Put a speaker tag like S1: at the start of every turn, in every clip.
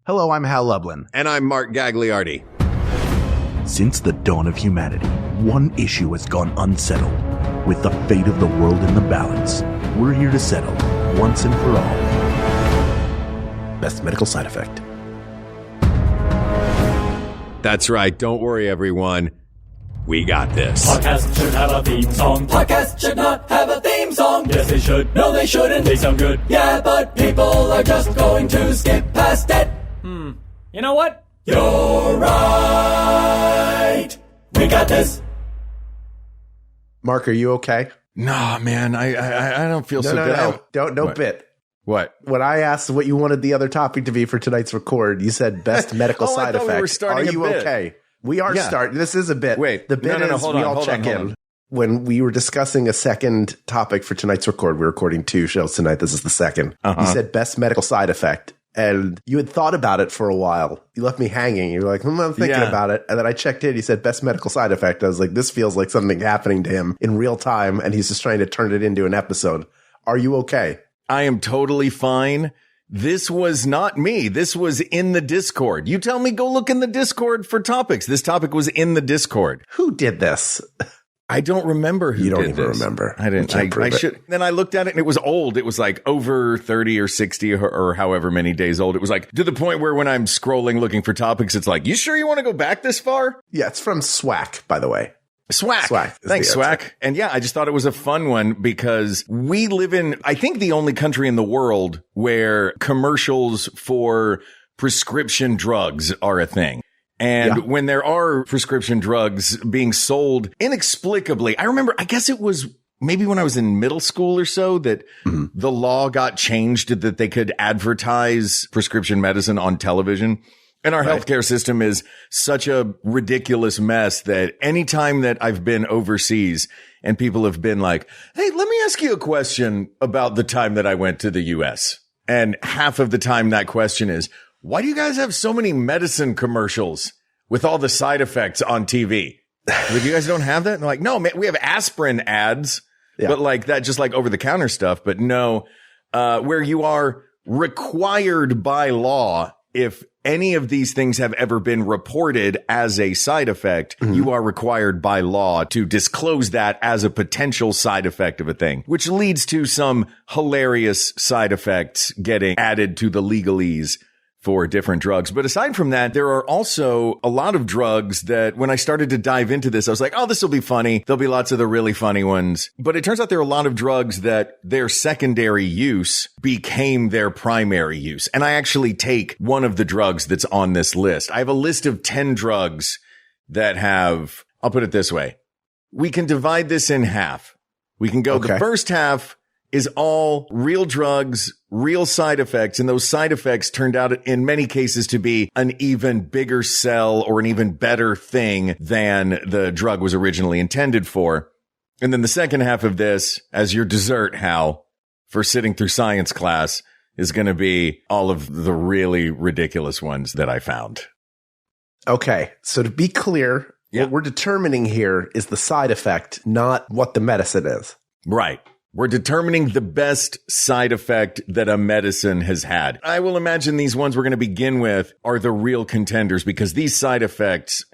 S1: Hello, I'm Hal Lublin.
S2: And I'm Mark Gagliardi.
S1: Since the dawn of humanity, one issue has gone unsettled. With the fate of the world in the balance, we're here to settle, once and for all, best medical side effect.
S2: That's right. Don't worry, everyone. We got this.
S3: Podcast should have a theme song. Podcast should not have a theme song. Yes, they should. No, they shouldn't. They sound good. Yeah, but people are just going to skip past it. You know what? You're right. We got this.
S4: Mark, are you okay?
S2: Nah, man, I don't feel so good.
S4: Don't bit.
S2: What?
S4: When I asked what you wanted the other topic to be for tonight's record, you said best medical side
S2: I thought
S4: effect.
S2: We were starting
S4: are you okay? We are starting. This is a bit.
S2: Wait,
S4: the bit is we all check in. When we were discussing a second topic for tonight's record, we're recording 2 shows tonight. This is the second. You said best medical side effect. And you had thought about it for a while. You left me hanging. You were like, I'm thinking about it. And then I checked in. You said best medical side effect. I was like, this feels like something happening to him in real time. And he's just trying to turn it into an episode. Are you okay?
S2: I am totally fine. This was not me. This was in the Discord. You tell me, go look in the Discord for topics. This topic was in the Discord.
S4: Who did this?
S2: I don't remember who did this.
S4: You don't even remember.
S2: I didn't. I should. Then I looked at it and it was old. It was like over 30 or 60 or however many days old. It was like to the point where when I'm scrolling looking for topics, it's like, you sure you want to go back this far?
S4: Yeah, it's from SWAC, by the way.
S2: SWAC. Thanks, SWAC. And yeah, I just thought it was a fun one because we live in, I think, the only country in the world where commercials for prescription drugs are a thing. And when there are prescription drugs being sold inexplicably, I remember, I guess it was maybe when I was in middle school or so that the law got changed that they could advertise prescription medicine on television. And our healthcare system is such a ridiculous mess that anytime that I've been overseas and people have been like, hey, let me ask you a question about the time that I went to the US. And half of the time that question is, why do you guys have so many medicine commercials with all the side effects on TV? Like, you guys don't have that? And they're like, no, man, we have aspirin ads, but like that, just like over the counter stuff. But no, where you are required by law, if any of these things have ever been reported as a side effect, you are required by law to disclose that as a potential side effect of a thing, which leads to some hilarious side effects getting added to the legalese for different drugs. But aside from that, there are also a lot of drugs that when I started to dive into this, I was like, oh, this will be funny. There'll be lots of the really funny ones. But it turns out there are a lot of drugs that their secondary use became their primary use. And I actually take one of the drugs that's on this list. I have a list of 10 drugs that have, I'll put it this way. We can divide this in half. We can go the first half is all real drugs, real side effects. And those side effects turned out in many cases to be an even bigger sell or an even better thing than the drug was originally intended for. And then the second half of this, as your dessert, Hal, for sitting through science class, is going to be all of the really ridiculous ones that I found.
S4: Okay. So to be clear, what we're determining here is the side effect, not what the medicine is.
S2: Right. We're determining the best side effect that a medicine has had. I will imagine these ones we're going to begin with are the real contenders because these side effects,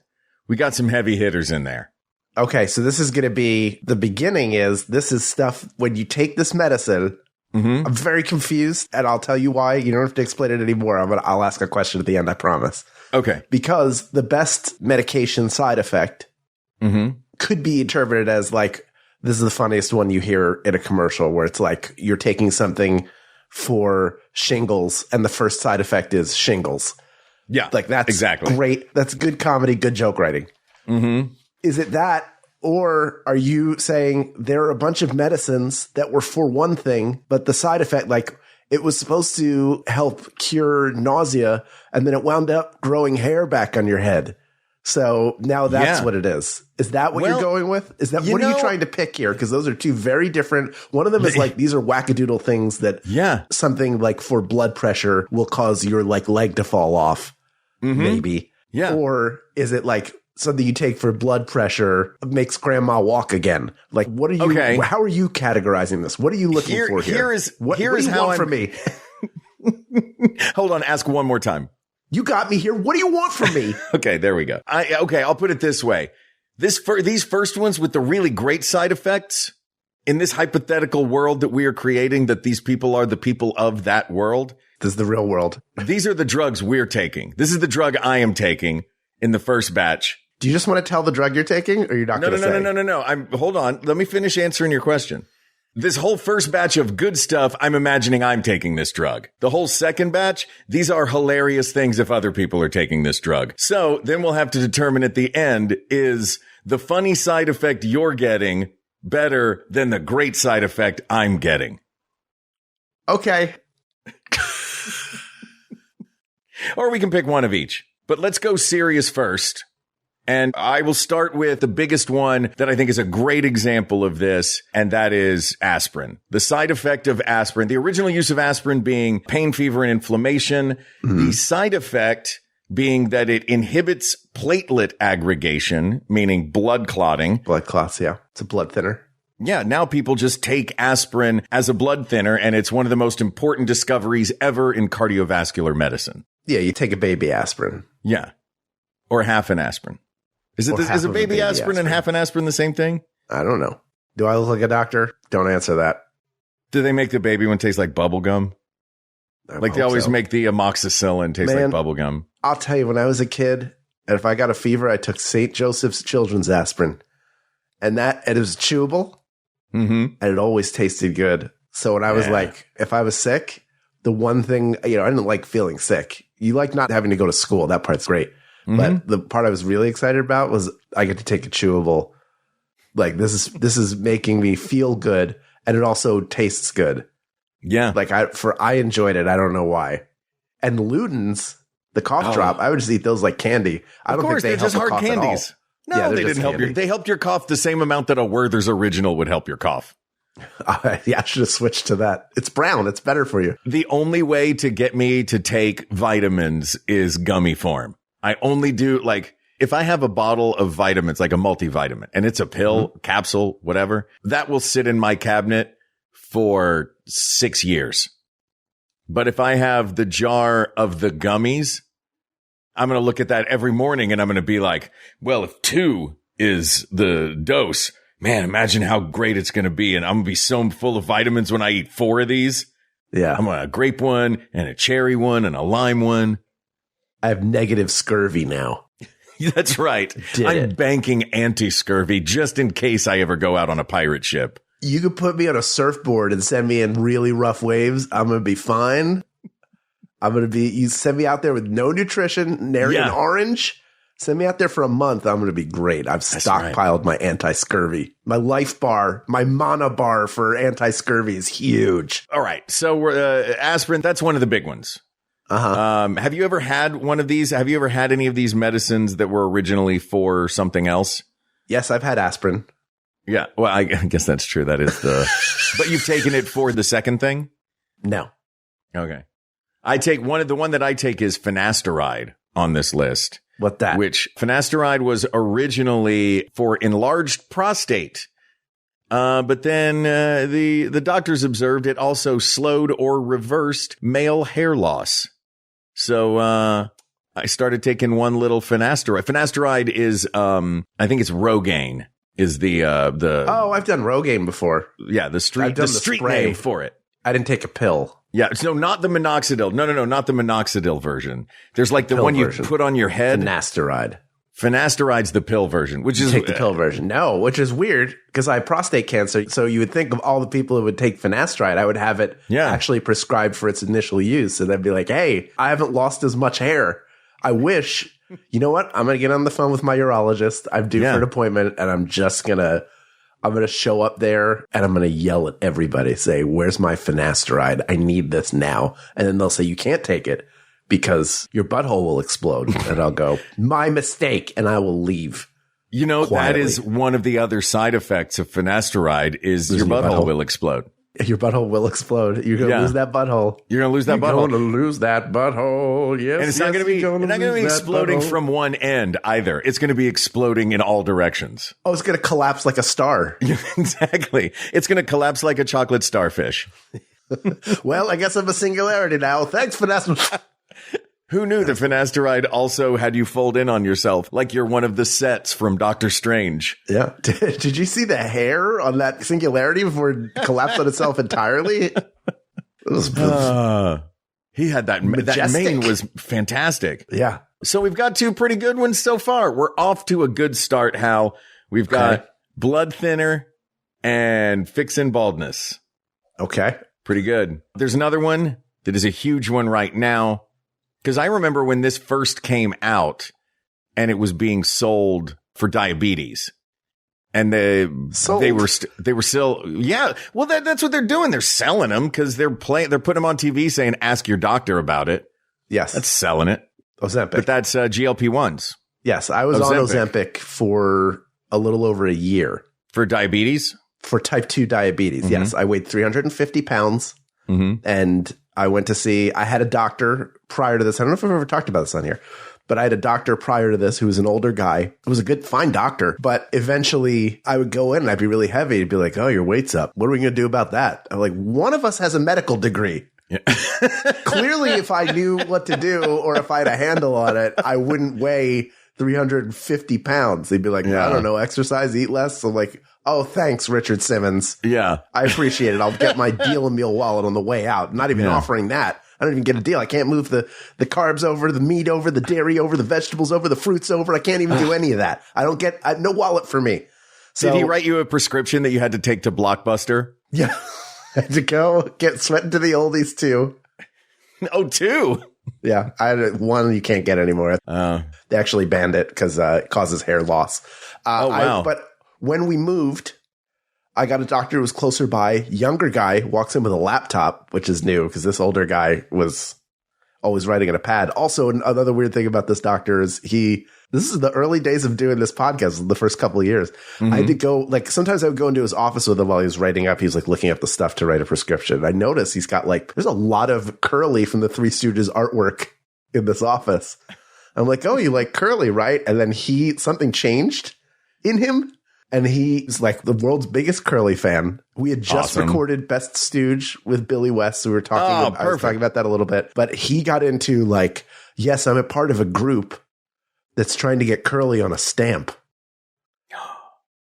S2: we got some heavy hitters in there.
S4: Okay, so this is going to be, the beginning is, this is stuff, when you take this medicine, I'm very confused, and I'll tell you why. You don't have to explain it anymore. I'll ask a question at the end, I promise.
S2: Okay.
S4: Because the best medication side effect could be interpreted as like, this is the funniest one you hear in a commercial where it's like you're taking something for shingles and the first side effect is shingles.
S2: Yeah,
S4: like that's
S2: exactly
S4: great. That's good comedy, good joke writing. Is it that, or are you saying there are a bunch of medicines that were for one thing, but the side effect, like it was supposed to help cure nausea and then it wound up growing hair back on your head? So now that's what it is. Is that what you're going with? Is that what are you trying to pick here? Because those are two very different. One of them is like these are wackadoodle things that something like for blood pressure will cause your like leg to fall off, maybe. Yeah. Or is it like something you take for blood pressure makes grandma walk again? Like what are you? How are you categorizing this? What are you looking for here?
S2: Here is
S4: what do you
S2: how
S4: want from me?
S2: Hold on. Ask one more time.
S4: You got me here. What do you want from me?
S2: Okay, there we go. I'll put it this way. These first ones with the really great side effects in this hypothetical world that we are creating, that these people are the people of that world.
S4: This is the real world.
S2: These are the drugs we're taking. This is the drug I am taking in the first batch.
S4: Do you just want to tell the drug you're taking, or you're not going to say?
S2: No. Hold on. Let me finish answering your question. This whole first batch of good stuff, I'm imagining I'm taking this drug. The whole second batch, these are hilarious things if other people are taking this drug. So then we'll have to determine at the end, is the funny side effect you're getting better than the great side effect I'm getting?
S4: Okay.
S2: Or we can pick one of each. But let's go serious first. And I will start with the biggest one that I think is a great example of this, and that is aspirin. The side effect of aspirin, the original use of aspirin being pain, fever, and inflammation. Mm-hmm. The side effect being that it inhibits platelet aggregation, meaning blood clotting.
S4: Blood clots, yeah. It's a blood thinner.
S2: Yeah, now people just take aspirin as a blood thinner, and it's one of the most important discoveries ever in cardiovascular medicine.
S4: Yeah, you take a baby aspirin.
S2: Yeah. Or half an aspirin. Is a baby aspirin and half an aspirin the same thing?
S4: I don't know. Do I look like a doctor? Don't answer that.
S2: Do they make the baby one taste like bubble gum? Like they always make the amoxicillin taste like bubble gum.
S4: I'll tell you, when I was a kid, and if I got a fever, I took St. Joseph's Children's aspirin. And it was chewable. Mm-hmm. And it always tasted good. So when I was if I was sick, the one thing, I didn't like feeling sick. You like not having to go to school. That part's great. Mm-hmm. But the part I was really excited about was I get to take a chewable. Like this is making me feel good, and it also tastes good.
S2: Yeah.
S4: Like I enjoyed it. I don't know why. And Ludens, the cough drop, I would just eat those like candy. I don't think they help
S2: just hard
S4: cough
S2: candies.
S4: At all.
S2: No, they didn't help they helped your cough the same amount that a Werther's Original would help your cough.
S4: I should have switched to that. It's brown. It's better for you.
S2: The only way to get me to take vitamins is gummy form. I only do, if I have a bottle of vitamins, like a multivitamin, and it's a pill, capsule, whatever, that will sit in my cabinet for 6 years. But if I have the jar of the gummies, I'm going to look at that every morning and I'm going to be like, well, if 2 is the dose, man, imagine how great it's going to be. And I'm going to be so full of vitamins when I eat 4 of these.
S4: Yeah.
S2: I'm a grape one and a cherry one and a lime one.
S4: I have negative scurvy now.
S2: That's right. I'm banking anti-scurvy just in case I ever go out on a pirate ship.
S4: You could put me on a surfboard and send me in really rough waves. I'm going to be fine. You send me out there with no nutrition, nary an orange. Send me out there for a month. I'm going to be great. I've stockpiled my anti-scurvy. My life bar, my mana bar for anti-scurvy is huge.
S2: All right. So aspirin, that's one of the big ones.
S4: Uh-huh.
S2: Have you ever had one of these? Have you ever had any of these medicines that were originally for something else?
S4: Yes, I've had aspirin.
S2: Yeah. Well, I guess that's true. That is but you've taken it for the second thing?
S4: No.
S2: Okay. The one that I take is finasteride on this list.
S4: What that?
S2: Which finasteride was originally for enlarged prostate. But then the doctors observed it also slowed or reversed male hair loss. So I started taking one little finasteride. Finasteride is I think it's Rogaine is the
S4: Oh, I've done Rogaine before.
S2: Yeah, the street name for it.
S4: I didn't take a pill.
S2: Yeah, no, not the minoxidil. No, not the minoxidil version. There's like the pill one version. You put on your head.
S4: Finasteride.
S2: Finasteride's the pill version, which is
S4: take the pill version. No, which is weird because I have prostate cancer. So you would think of all the people who would take finasteride, I would have it actually prescribed for its initial use. And they'd be like, hey, I haven't lost as much hair. I wish. You know what? I'm going to get on the phone with my urologist. I'm due for an appointment, and I'm going to show up there and I'm going to yell at everybody, say, where's my finasteride? I need this now. And then they'll say, you can't take it because your butthole will explode. And I'll go, my mistake. And I will leave.
S2: You know, quietly. That is one of the other side effects of finasteride is your butthole will explode.
S4: Your butthole will explode. You're going to lose that butthole.
S2: You're going to lose that butthole.
S4: You're going to lose that butthole. Yes.
S2: And it's not going to be exploding from one end either. It's going to be exploding in all directions.
S4: Oh, it's going to collapse like a star.
S2: Exactly. It's going to collapse like a chocolate starfish.
S4: Well, I guess I'm a singularity now. Thanks for that.
S2: Who knew that finasteride also had you fold in on yourself like you're one of the sets from Doctor Strange?
S4: Yeah. Did you see the hair on that singularity before it collapsed on itself entirely? It was
S2: he had that. That mane was fantastic.
S4: Yeah.
S2: So we've got two pretty good ones so far. We're off to a good start, Hal. We've got blood thinner and fixing baldness.
S4: Okay.
S2: Pretty good. There's another one that is a huge one right now. Because I remember when this first came out and it was being sold for diabetes. And they were still, yeah. Well, that's what they're doing. They're selling them because they're putting them on TV saying, ask your doctor about it.
S4: Yes.
S2: That's selling it.
S4: Ozempic.
S2: But that's GLP-1s.
S4: Yes. I was on Ozempic for a little over a year.
S2: For diabetes?
S4: For type 2 diabetes. Mm-hmm. Yes. I weighed 350 pounds. Mm-hmm. And I went to see, I had a doctor prior to this. I don't know if I've ever talked about this on here, but I had a doctor prior to this who was an older guy. It was a good, fine doctor. But eventually I would go in and I'd be really heavy. He'd be like, oh, your weight's up. What are we going to do about that? I'm like, one of us has a medical degree. Yeah. Clearly, if I knew what to do or if I had a handle on it, I wouldn't weigh 350 pounds. They'd be like, I don't know, exercise, eat less. So I'm like, oh, thanks, Richard Simmons. Yeah. I appreciate it. I'll get my deal and meal wallet on the way out. Not even offering that. I don't even get a deal. I can't move the carbs over, the meat over, the dairy over, the vegetables over, the fruits over. I can't even do any of that. I don't get no wallet for me. So,
S2: did he write you a prescription that you had to take to Blockbuster?
S4: Yeah. I had to go get Sweating to the Oldies too.
S2: Oh, two?
S4: Yeah. I had one you can't get anymore. They actually banned it because it causes hair loss.
S2: Wow.
S4: But when we moved, I got a doctor who was closer by. Younger guy walks in with a laptop, which is new because this older guy was always writing on a pad. Also, another weird thing about this doctor is this is the early days of doing this podcast, the first couple of years. Mm-hmm. I had to go, sometimes I would go into his office with him while he was writing up. He was looking up the stuff to write a prescription. I noticed he's got there's a lot of Curly from the Three Stooges artwork in this office. I'm like, oh, you like Curly, right? And then something changed in him. And he's the world's biggest Curly fan. We had just recorded Best Stooge with Billy West. So we were talking, I was talking about that a little bit, but he got into yes, I'm a part of a group that's trying to get Curly on a stamp.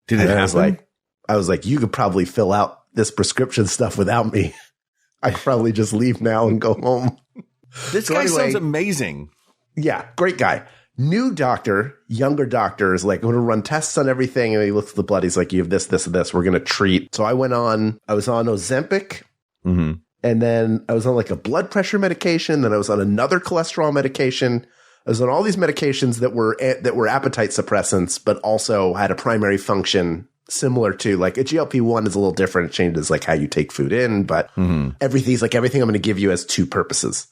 S2: Did it happen?
S4: I was like, you could probably fill out this prescription stuff without me. I could probably just leave now and go home.
S2: This guy sounds amazing.
S4: Yeah. Great guy. New doctor, younger doctor is going to run tests on everything. And he looks at the blood. He's like, you have this, this, and this. We're going to treat. So I was on Ozempic. Mm-hmm. And then I was on a blood pressure medication. Then I was on another cholesterol medication. I was on all these medications that were appetite suppressants, but also had a primary function similar to a GLP-1 is a little different. It changes how you take food in, but everything's everything I'm going to give you has two purposes.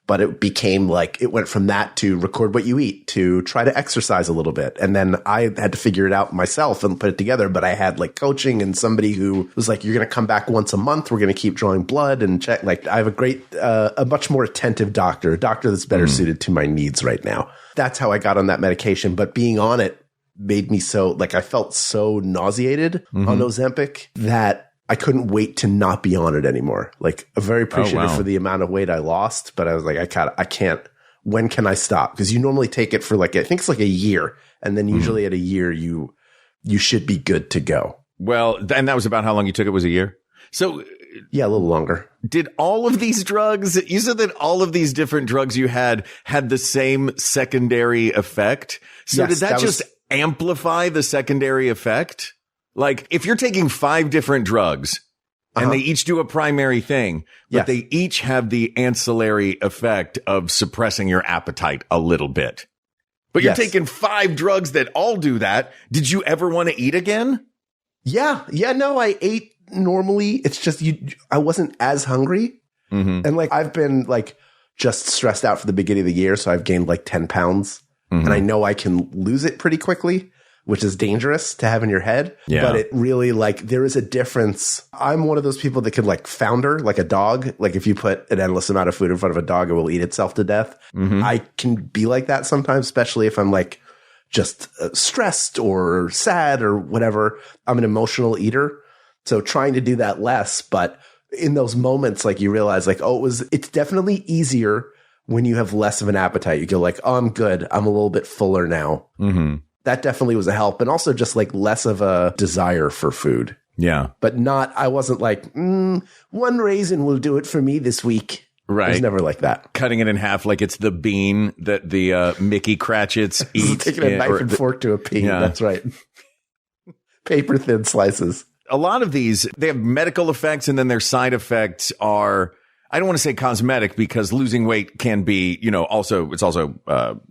S4: But it became it went from that to record what you eat to try to exercise a little bit. And then I had to figure it out myself and put it together. But I had coaching and somebody who was you're going to come back once a month. We're going to keep drawing blood and check. I have a much more attentive doctor, a doctor that's better suited to my needs right now. That's how I got on that medication. But being on it made me so I felt so nauseated on Ozempic that I couldn't wait to not be on it anymore. I'm very appreciative for the amount of weight I lost, but I was I can't. When can I stop? Because you normally take it for I think it's a year, and then usually at a year you should be good to go.
S2: Well, and that was about how long you took it, was a year. So
S4: yeah, a little longer.
S2: Did all of these drugs? You said that all of these different drugs you had the same secondary effect. So
S4: yes,
S2: did that just amplify the secondary effect? If you're taking 5 different drugs and they each do a primary thing, but they each have the ancillary effect of suppressing your appetite a little bit. But you're taking 5 drugs that all do that. Did you ever want to eat again?
S4: Yeah. Yeah. No, I ate normally. It's just I wasn't as hungry. Mm-hmm. And I've been just stressed out for the beginning of the year. So I've gained 10 pounds and I know I can lose it pretty quickly, which is dangerous to have in your head. Yeah. But it really there is a difference. I'm one of those people that can founder like a dog. If you put an endless amount of food in front of a dog, it will eat itself to death. Mm-hmm. I can be like that sometimes, especially if I'm just stressed or sad or whatever. I'm an emotional eater. So trying to do that less, but in those moments, you realize it's definitely easier when you have less of an appetite, you go like, oh, I'm good. I'm a little bit fuller now.
S2: Mm-hmm.
S4: That definitely was a help. And also just like less of a desire for food.
S2: Yeah.
S4: But I wasn't like, one raisin will do it for me this week.
S2: Right.
S4: It was never like that.
S2: Cutting it in half like it's the bean that the Mickey Cratchits eat.
S4: Taking a knife and fork to a pea. Yeah. That's right. Paper thin slices.
S2: A lot of these, they have medical effects, and then their side effects are, I don't want to say cosmetic, because losing weight can be, it's also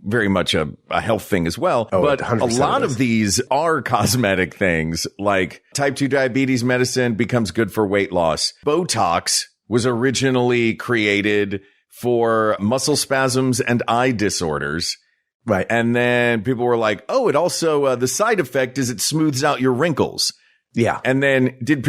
S2: very much a health thing as well.
S4: Oh,
S2: but a lot of these are cosmetic things, like type 2 diabetes medicine becomes good for weight loss. Botox was originally created for muscle spasms and eye disorders.
S4: Right.
S2: And then people were like, oh, it also, the side effect is it smooths out your wrinkles.
S4: Yeah.
S2: And then then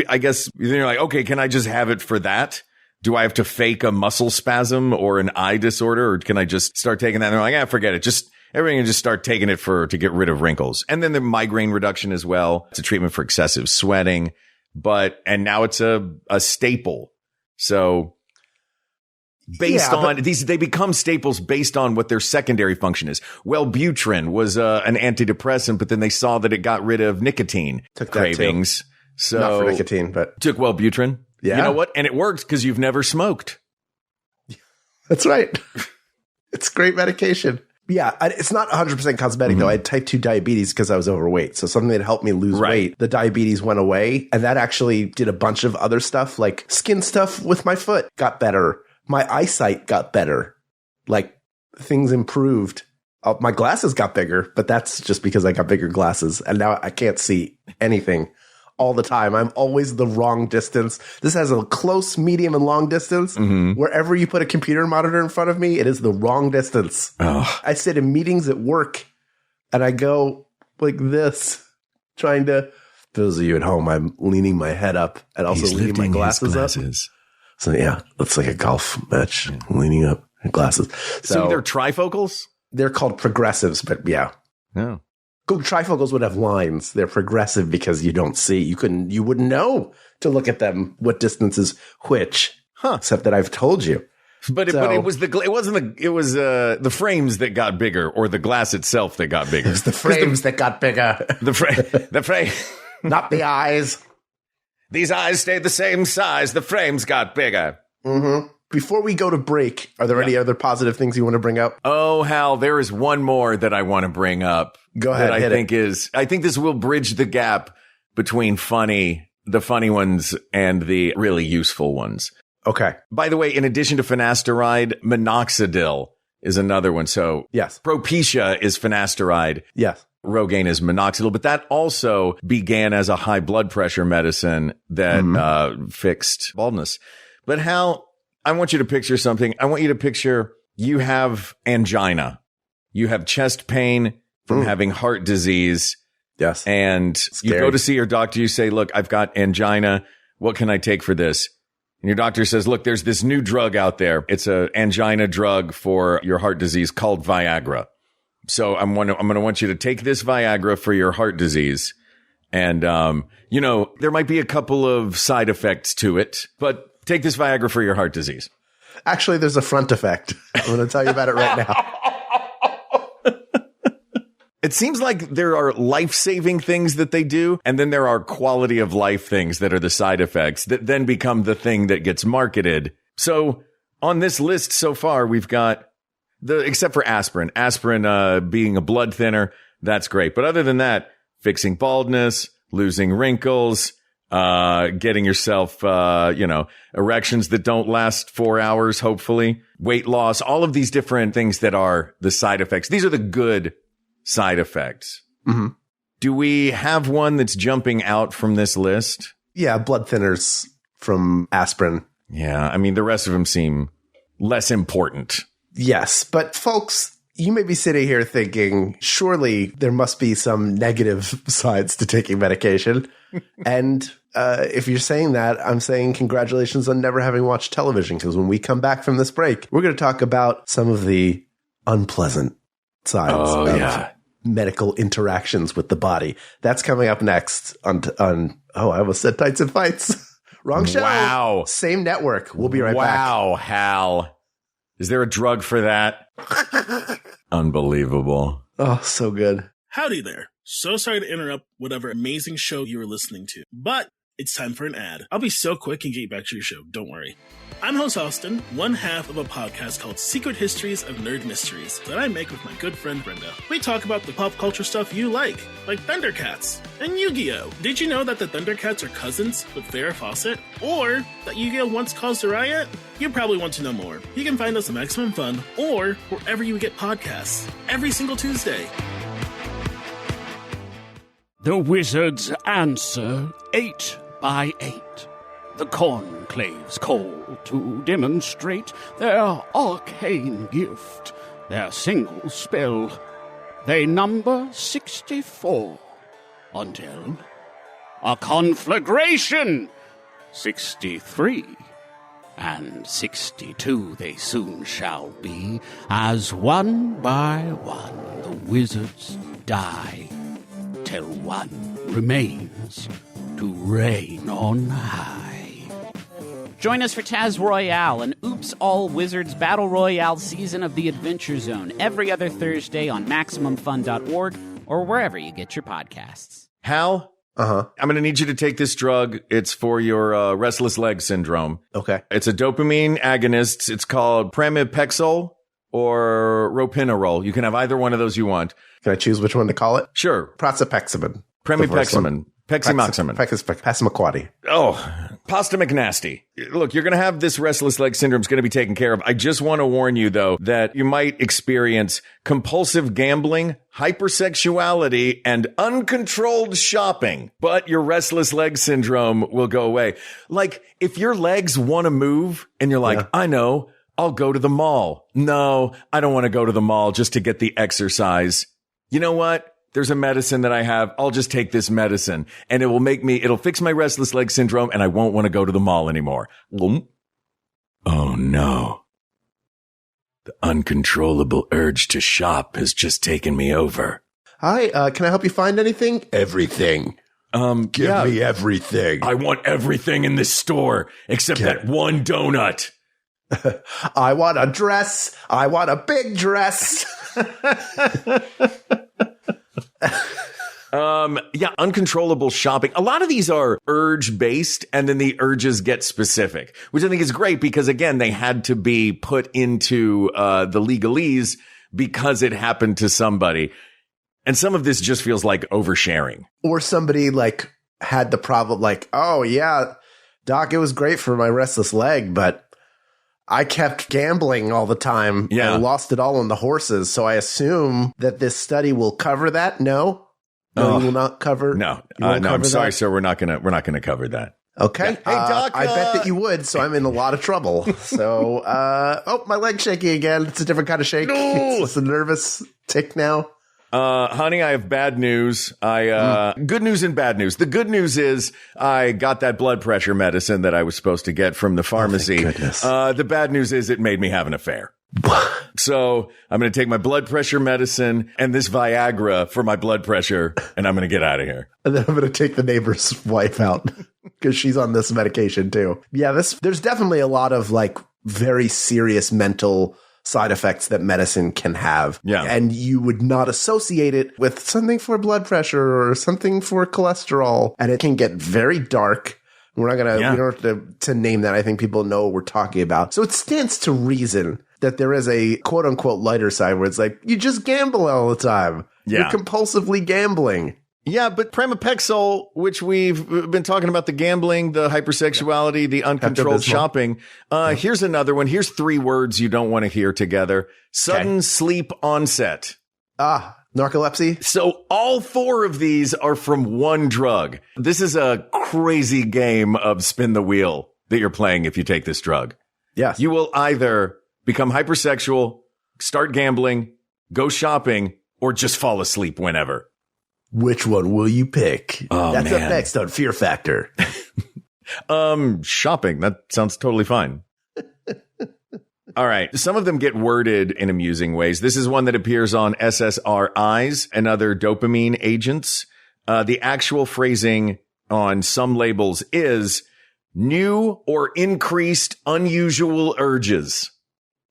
S2: you're like, okay, can I just have it for that? Do I have to fake a muscle spasm or an eye disorder, or can I just start taking that? And they're like, forget it. Everything can just start taking it to get rid of wrinkles. And then the migraine reduction as well. It's a treatment for excessive sweating, and now it's a staple. So based on these, they become staples based on what their secondary function is. Wellbutrin was an antidepressant, but then they saw that it got rid of nicotine cravings. So
S4: not for nicotine, but
S2: took Wellbutrin.
S4: Yeah.
S2: You know what? And it worked because you've never smoked.
S4: That's right. It's great medication. Yeah, it's not 100% cosmetic, though. I had type 2 diabetes because I was overweight. So something that helped me lose weight, the diabetes went away. And that actually did a bunch of other stuff, like skin stuff with my foot got better. My eyesight got better. Like, things improved. My glasses got bigger, but that's just because I got bigger glasses. And now I can't see anything all the time. I'm always the wrong distance. This has a close, medium, and long distance. Mm-hmm. Wherever you put a computer monitor in front of me, it is the wrong distance.
S2: Oh.
S4: I sit in meetings at work, and I go like this, trying to... For those of you at home, I'm leaning my head up and also leaning my glasses up. So yeah, it's like a golf match, leaning up glasses.
S2: So they're trifocals?
S4: They're called progressives, but yeah.
S2: No.
S4: Trifocals would have lines. They're progressive because you don't see. You wouldn't know to look at them what distance is which.
S2: Huh.
S4: Except that I've told you.
S2: But it was the frames that got bigger, or the glass itself that got bigger.
S4: It was the frames that got bigger.
S2: The frame.
S4: Not the eyes.
S2: These eyes stayed the same size. The frames got bigger.
S4: Mm-hmm. Before we go to break, are there any other positive things you want to bring up?
S2: Oh, Hal, there is one more that I want to bring up.
S4: Go ahead.
S2: I think this will bridge the gap between the funny ones and the really useful ones.
S4: Okay.
S2: By the way, in addition to finasteride, minoxidil is another one. So
S4: yes,
S2: Propecia is finasteride.
S4: Yes.
S2: Rogaine is minoxidil, but that also began as a high blood pressure medicine that fixed baldness. But Hal, I want you to picture something. I want you to picture you have angina. You have chest pain from having heart disease.
S4: Yes.
S2: And you go to see your doctor. You say, look, I've got angina. What can I take for this? And your doctor says, look, there's this new drug out there. It's a angina drug for your heart disease called Viagra. So I'm going to want you to take this Viagra for your heart disease. And, there might be a couple of side effects to it, but take this Viagra for your heart disease.
S4: Actually, there's a front effect. I'm going to tell you about it right now.
S2: It seems like there are life-saving things that they do, and then there are quality of life things that are the side effects that then become the thing that gets marketed. So on this list so far, we've got except for aspirin. Aspirin being a blood thinner, that's great. But other than that, fixing baldness, losing wrinkles, getting yourself, erections that don't last 4 hours, hopefully, weight loss, all of these different things that are the side effects. These are the good side effects.
S4: Mm-hmm.
S2: Do we have one that's jumping out from this list?
S4: Yeah, blood thinners from aspirin.
S2: Yeah, I mean, the rest of them seem less important.
S4: Yes, but folks, you may be sitting here thinking, surely there must be some negative sides to taking medication. And if you're saying that, I'm saying congratulations on never having watched television, because when we come back from this break, we're going to talk about some of the unpleasant sides of medical interactions with the body. That's coming up next on I almost said Tights and Fights. Wrong show.
S2: Wow.
S4: Same network. We'll be right back.
S2: Wow, Hal. Is there a drug for that? Unbelievable.
S4: Oh, so good.
S5: Howdy there. So sorry to interrupt whatever amazing show you were listening to, but it's time for an ad. I'll be so quick and get you back to your show. Don't worry. I'm host Austin, one half of a podcast called Secret Histories of Nerd Mysteries that I make with my good friend Brenda. We talk about the pop culture stuff you like Thundercats and Yu-Gi-Oh! Did you know that the Thundercats are cousins with Farrah Fawcett? Or that Yu-Gi-Oh! Once caused a riot? You probably want to know more. You can find us at Maximum Fun or wherever you get podcasts every single Tuesday.
S6: The wizard's answer, 8 by 8. The Conclave's call to demonstrate their arcane gift, their single spell. They number 64 until a conflagration. 63 and 62 they soon shall be, as one by one the wizards die, till one remains to reign on high.
S7: Join us for Taz Royale, an Oops All Wizards Battle Royale season of the Adventure Zone, every other Thursday on MaximumFun.org or wherever you get your podcasts.
S2: Hal?
S4: Uh-huh.
S2: I'm going to need you to take this drug. It's for your restless leg syndrome.
S4: Okay.
S2: It's a dopamine agonist. It's called pramipexole or ropinirole. You can have either one of those you want.
S4: Can I choose which one to call it?
S2: Sure.
S4: Prazipexamin.
S2: Pramipexamin. Peximaxamin.
S4: Passamaquoddy.
S2: Oh, Pasta McNasty. Look, you're going to have this restless leg syndrome. It's going to be taken care of. I just want to warn you, though, that you might experience compulsive gambling, hypersexuality, and uncontrolled shopping. But your restless leg syndrome will go away. Like, if your legs want to move and you're like, I know, I'll go to the mall. No, I don't want to go to the mall just to get the exercise. You know what? There's a medicine that I have. I'll just take this medicine and it'll fix my restless leg syndrome and I won't want to go to the mall anymore. Oh no. The uncontrollable urge to shop has just taken me over.
S4: Hi, can I help you find anything? Everything. Give me everything.
S2: I want everything in this store except that one donut.
S4: I want a dress. I want a big dress.
S2: Uncontrollable shopping. A lot of these are urge based and then the urges get specific, which I think is great because again, they had to be put into, the legalese because it happened to somebody. And some of this just feels like oversharing.
S4: Or somebody like had the problem like, oh yeah, doc, it was great for my restless leg, but I kept gambling all the time and lost it all on the horses. So I assume that this study will cover that. No, you will not cover.
S2: No, I'm sorry, sir. We're not gonna cover that.
S4: Okay.
S2: Yeah. Hey, Doc.
S4: I bet that you would. So I'm in a lot of trouble. So, my leg's shaking again. It's a different kind of shake.
S2: No!
S4: It's a nervous tick now.
S2: Honey, I have bad news. Good news and bad news. The good news is I got that blood pressure medicine that I was supposed to get from the pharmacy.
S4: Oh, thank goodness.
S2: The bad news is it made me have an affair. So I'm going to take my blood pressure medicine and this Viagra for my blood pressure, and I'm going to get out of here.
S4: And then I'm going to take the neighbor's wife out because she's on this medication too. Yeah, there's definitely a lot of like very serious mental side effects that medicine can have.
S2: Yeah.
S4: And you would not associate it with something for blood pressure or something for cholesterol. And it can get very dark. We're not going to, we don't have to name that. I think people know what we're talking about. So it stands to reason that there is a quote unquote lighter side where it's like, you just gamble all the time.
S2: Yeah.
S4: You're compulsively gambling.
S2: Yeah, but pramipexole, which we've been talking about, the gambling, the hypersexuality, the uncontrolled shopping. Here's another one. Here's 3 words you don't want to hear together. Sudden sleep onset.
S4: Narcolepsy.
S2: So all 4 of these are from one drug. This is a crazy game of spin the wheel that you're playing if you take this drug.
S4: Yes.
S2: You will either become hypersexual, start gambling, go shopping, or just fall asleep whenever.
S4: Which one will you pick?
S2: Oh,
S4: That's
S2: man.
S4: up next on Fear Factor.
S2: Shopping. That sounds totally fine. All right. Some of them get worded in amusing ways. This is one that appears on SSRIs and other dopamine agents. The actual phrasing on some labels is new or increased unusual urges.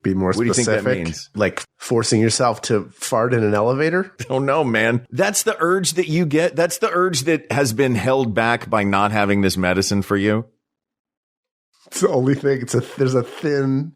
S4: Be more
S2: What
S4: specific.
S2: do you think that means?
S4: Like forcing yourself to fart in an elevator?
S2: Oh no, man. That's the urge that you get. That's the urge that has been held back by not having this medicine for you.
S4: It's the only thing. There's a thin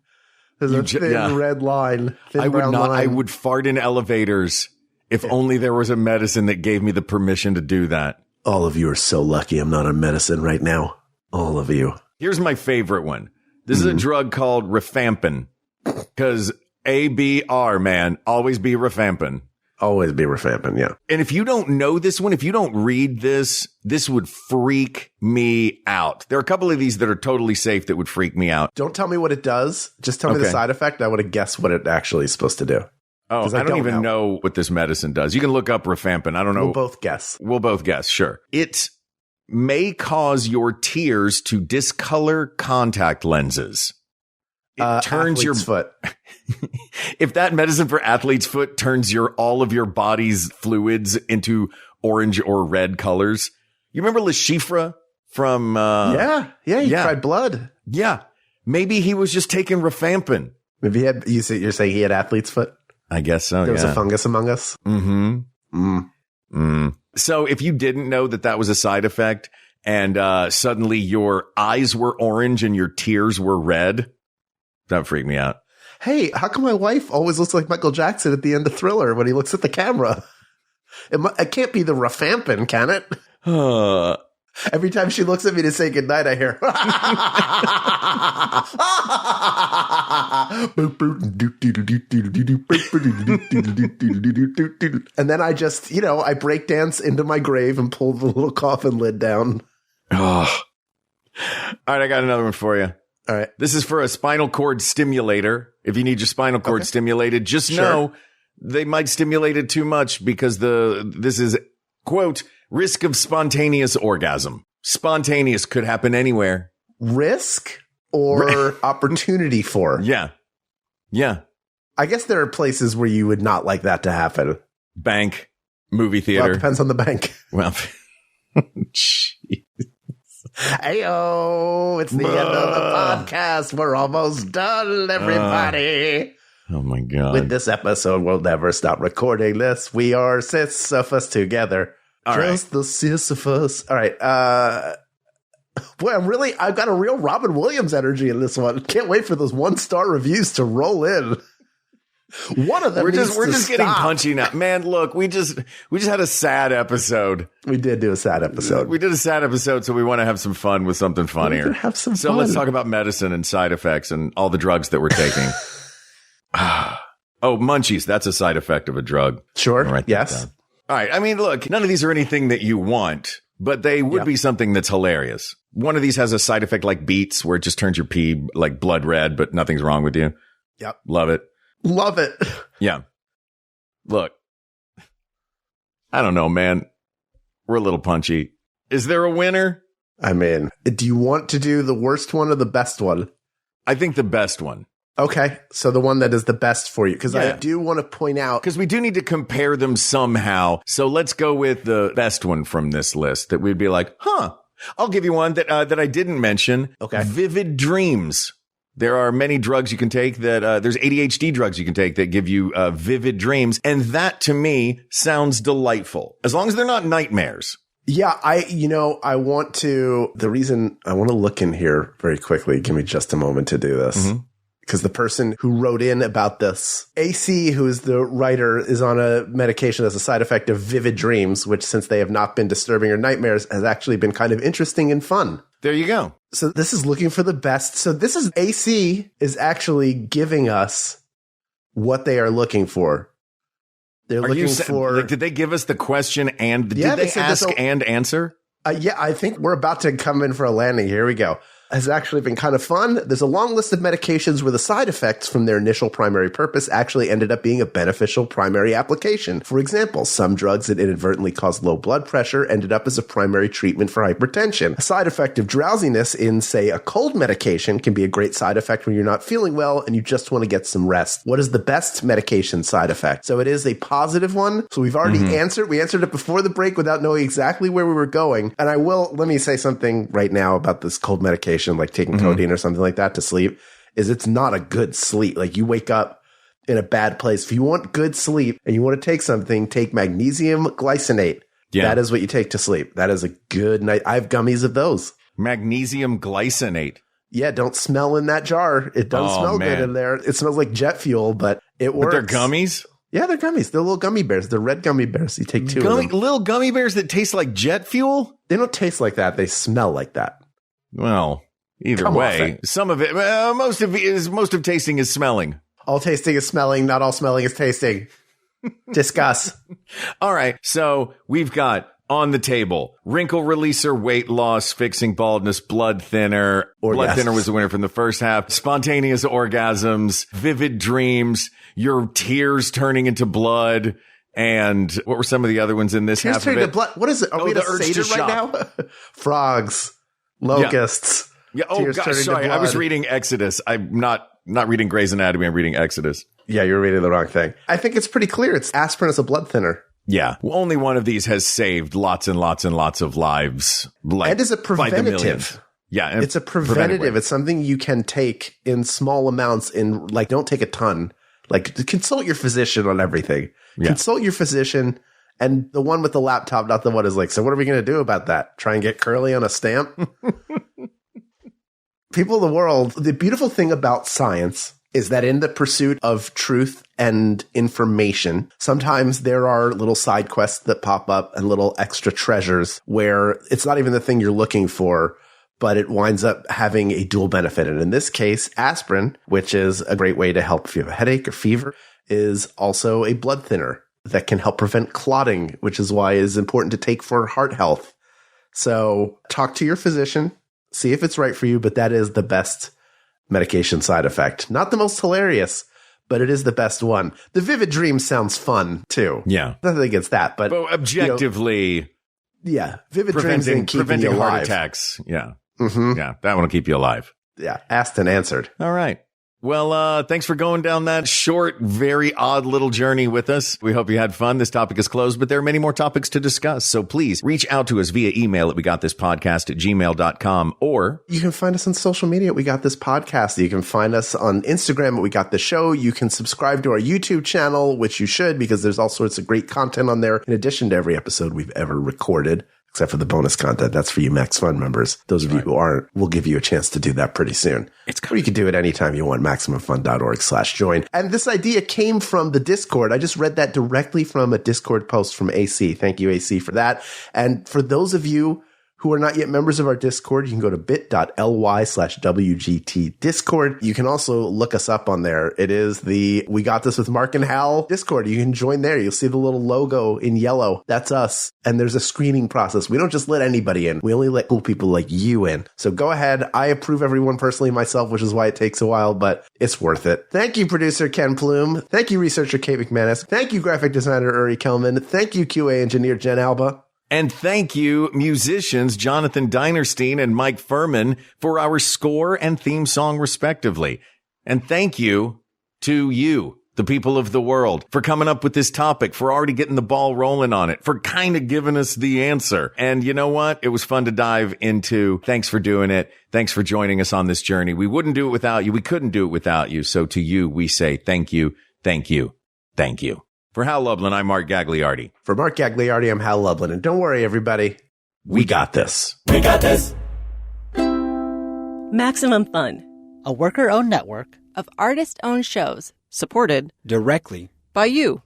S4: red line. Thin brown line.
S2: I would fart in elevators if only there was a medicine that gave me the permission to do that.
S4: All of you are so lucky I'm not on medicine right now. All of you.
S2: Here's my favorite one. This is a drug called rifampin. Because ABR, man, always be rifampin.
S4: Always be rifampin, yeah.
S2: And if you don't know this one, if you don't read this, this would freak me out. There are a couple of these that are totally safe that would freak me out.
S4: Don't tell me what it does. Just tell me the side effect. I want to guess what it actually is supposed to do.
S2: Oh, I don't even know what this medicine does. You can look up rifampin. I don't know.
S4: We'll both guess.
S2: We'll both guess, sure. It may cause your tears to discolor contact lenses. It turns your
S4: foot.
S2: If that medicine for athlete's foot turns all of your body's fluids into orange or red colors. You remember Le Chiffre from
S4: he cried blood.
S2: Yeah. Maybe he was just taking rifampin.
S4: Maybe you're saying he had athlete's foot?
S2: I guess so.
S4: There was a fungus among us.
S2: So if you didn't know that was a side effect and suddenly your eyes were orange and your tears were red, that would freak me out.
S4: Hey, how come my wife always looks like Michael Jackson at the end of Thriller when he looks at the camera? It can't be the rifampin, can it? Every time she looks at me to say goodnight, I hear. And then I just, I break dance into my grave and pull the little coffin lid down.
S2: Oh. All right, I got another one for you.
S4: All right.
S2: This is for a spinal cord stimulator. If you need your spinal cord stimulated, just know they might stimulate it too much because this is, quote, risk of spontaneous orgasm. Spontaneous could happen anywhere.
S4: Risk or opportunity for?
S2: Yeah. Yeah.
S4: I guess there are places where you would not like that to happen.
S2: Bank, movie theater.
S4: Well, it depends on the bank.
S2: Well, jeez.
S4: Heyo, it's the end of the podcast. We're almost done, everybody.
S2: Oh my God.
S4: With this episode, we'll never stop recording this. We are Sisyphus together. Just the Sisyphus. All right. Boy, I've got a real Robin Williams energy in this one. Can't wait for those 1-star reviews to roll in. One of them we're just
S2: getting punchy now. Man, look, we just had a sad episode.
S4: We did do a sad episode.
S2: We did a sad episode, so we want to have some fun with something funnier.
S4: Have some
S2: so
S4: fun.
S2: Let's talk about medicine and side effects and all the drugs that we're taking. Oh, munchies. That's a side effect of a drug.
S4: Sure. Yes.
S2: All right. I mean, look, none of these are anything that you want, but they would be something that's hilarious. One of these has a side effect like beets where it just turns your pee like blood red, but nothing's wrong with you.
S4: Yep.
S2: Love it.
S4: Love it.
S2: Yeah. Look, I don't know, man. We're a little punchy. Is there a winner?
S4: I mean, do you want to do the worst one or the best one?
S2: I think the best one.
S4: Okay. So the one that is the best for you. Because I do want to point out.
S2: Because we do need to compare them somehow. So let's go with the best one from this list that we'd be like, I'll give you one that I didn't mention.
S4: Okay.
S2: Vivid dreams. There are many drugs you can take that, there's ADHD drugs you can take that give you vivid dreams. And that to me sounds delightful. As long as they're not nightmares.
S4: Yeah, I want to look in here very quickly. Give me just a moment to do this. Mm-hmm. Because the person who wrote in about this, AC, who is the writer, is on a medication as a side effect of vivid dreams, which since they have not been disturbing or nightmares has actually been kind of interesting and fun.
S2: There you go.
S4: So this is looking for the best. So this is AC is actually giving us what they are looking for. They're looking for.
S2: Did they give us the question and did they ask and answer?
S4: Yeah, I think we're about to come in for a landing. Here we go. Has actually been kind of fun. There's a long list of medications where the side effects from their initial primary purpose actually ended up being a beneficial primary application. For example, some drugs that inadvertently caused low blood pressure ended up as a primary treatment for hypertension. A side effect of drowsiness in, say, a cold medication can be a great side effect when you're not feeling well and you just want to get some rest. What is the best medication side effect? So it is a positive one. So we've already answered. We answered it before the break without knowing exactly where we were going. And let me say something right now about this cold medication, like taking codeine or something like that to sleep. is it's not a good sleep. Like, you wake up in a bad place. If you want good sleep and you want to take something, take magnesium glycinate. Yeah. That is what you take to sleep. That is a good night. I have gummies of those.
S2: Magnesium glycinate.
S4: Yeah, don't smell in that jar. It doesn't smell good in there. It smells like jet fuel, but it works.
S2: But they're gummies?
S4: Yeah, they're gummies. They're little gummy bears. They're red gummy bears. You take 2 of them.
S2: Little gummy bears that taste like jet fuel?
S4: They don't taste like that. They smell like that.
S2: Well, either way, some of it, most of tasting is smelling.
S4: All tasting is smelling. Not all smelling is tasting. Discuss.
S2: All right. So we've got on the table, wrinkle releaser, weight loss, fixing baldness, blood thinner. Blood thinner was the winner from the first half. Spontaneous orgasms, vivid dreams, your tears turning into blood. And what were some of the other ones in this half of it? Into blood.
S4: What is it? Are we in a Seder right now? Frogs, locusts.
S2: Yeah. Oh, gosh, sorry. I was reading Exodus. I'm not reading Grey's Anatomy. I'm reading Exodus.
S4: Yeah, you're reading the wrong thing. I think it's pretty clear. It's aspirin is a blood thinner.
S2: Yeah. Well, only one of these has saved lots and lots and lots of lives. Like,
S4: and is a preventative.
S2: Yeah.
S4: It's a preventative. It's something you can take in small amounts don't take a ton. Like, consult your physician on everything. Yeah. Consult your physician. And the one with the laptop, not the one is like, so what are we going to do about that? Try and get Curly on a stamp? People of the world, the beautiful thing about science is that in the pursuit of truth and information, sometimes there are little side quests that pop up and little extra treasures where it's not even the thing you're looking for, but it winds up having a dual benefit. And in this case, aspirin, which is a great way to help if you have a headache or fever, is also a blood thinner that can help prevent clotting, which is why it is important to take for heart health. So talk to your physician, see if it's right for you, but that is the best medication side effect. Not the most hilarious, but it is the best one. The vivid dream sounds fun too.
S2: Yeah.
S4: Nothing against that, but
S2: objectively,
S4: vivid dreams and keeping you alive.
S2: Heart attacks. Yeah. Mm-hmm. Yeah. That one will keep you alive.
S4: Yeah. Asked and answered.
S2: All right. Well, thanks for going down that short, very odd little journey with us. We hope you had fun. This topic is closed, but there are many more topics to discuss. So please reach out to us via email at wegotThisPodcast@gmail.com, or
S4: you can find us on social media at We Got This Podcast. You can find us on Instagram at We Got The Show. You can subscribe to our YouTube channel, which you should, because there's all sorts of great content on there in addition to every episode we've ever recorded. Except for the bonus content. That's for you Max Fun members. Those of you who aren't, we'll give you a chance to do that pretty soon. Or you can do it anytime you want. MaximumFun.org/join. And this idea came from the Discord. I just read that directly from a Discord post from AC. Thank you, AC, for that. And for those of you who are not yet members of our Discord, you can go to bit.ly/WGT Discord. You can also look us up on there. It is the We Got This with Mark and Hal Discord. You can join there. You'll see the little logo in yellow. That's us. And there's a screening process. We don't just let anybody in. We only let cool people like you in. So go ahead. I approve everyone personally myself, which is why it takes a while, but it's worth it. Thank you, producer Ken Plume. Thank you, researcher Kate McManus. Thank you, graphic designer Uri Kelman. Thank you, QA engineer Jen Alba.
S2: And thank you, musicians Jonathan Dinerstein and Mike Furman, for our score and theme song, respectively. And thank you to you, the people of the world, for coming up with this topic, for already getting the ball rolling on it, for kind of giving us the answer. And you know what? It was fun to dive into. Thanks for doing it. Thanks for joining us on this journey. We wouldn't do it without you. We couldn't do it without you. So to you, we say thank you, thank you, thank you. For Hal Lublin, I'm Mark Gagliardi.
S4: For Mark Gagliardi, I'm Hal Lublin. And don't worry, everybody. We got this.
S3: We got this.
S8: Maximum Fun,
S9: a worker-owned network
S10: of artist-owned shows
S9: supported
S10: directly
S9: by you.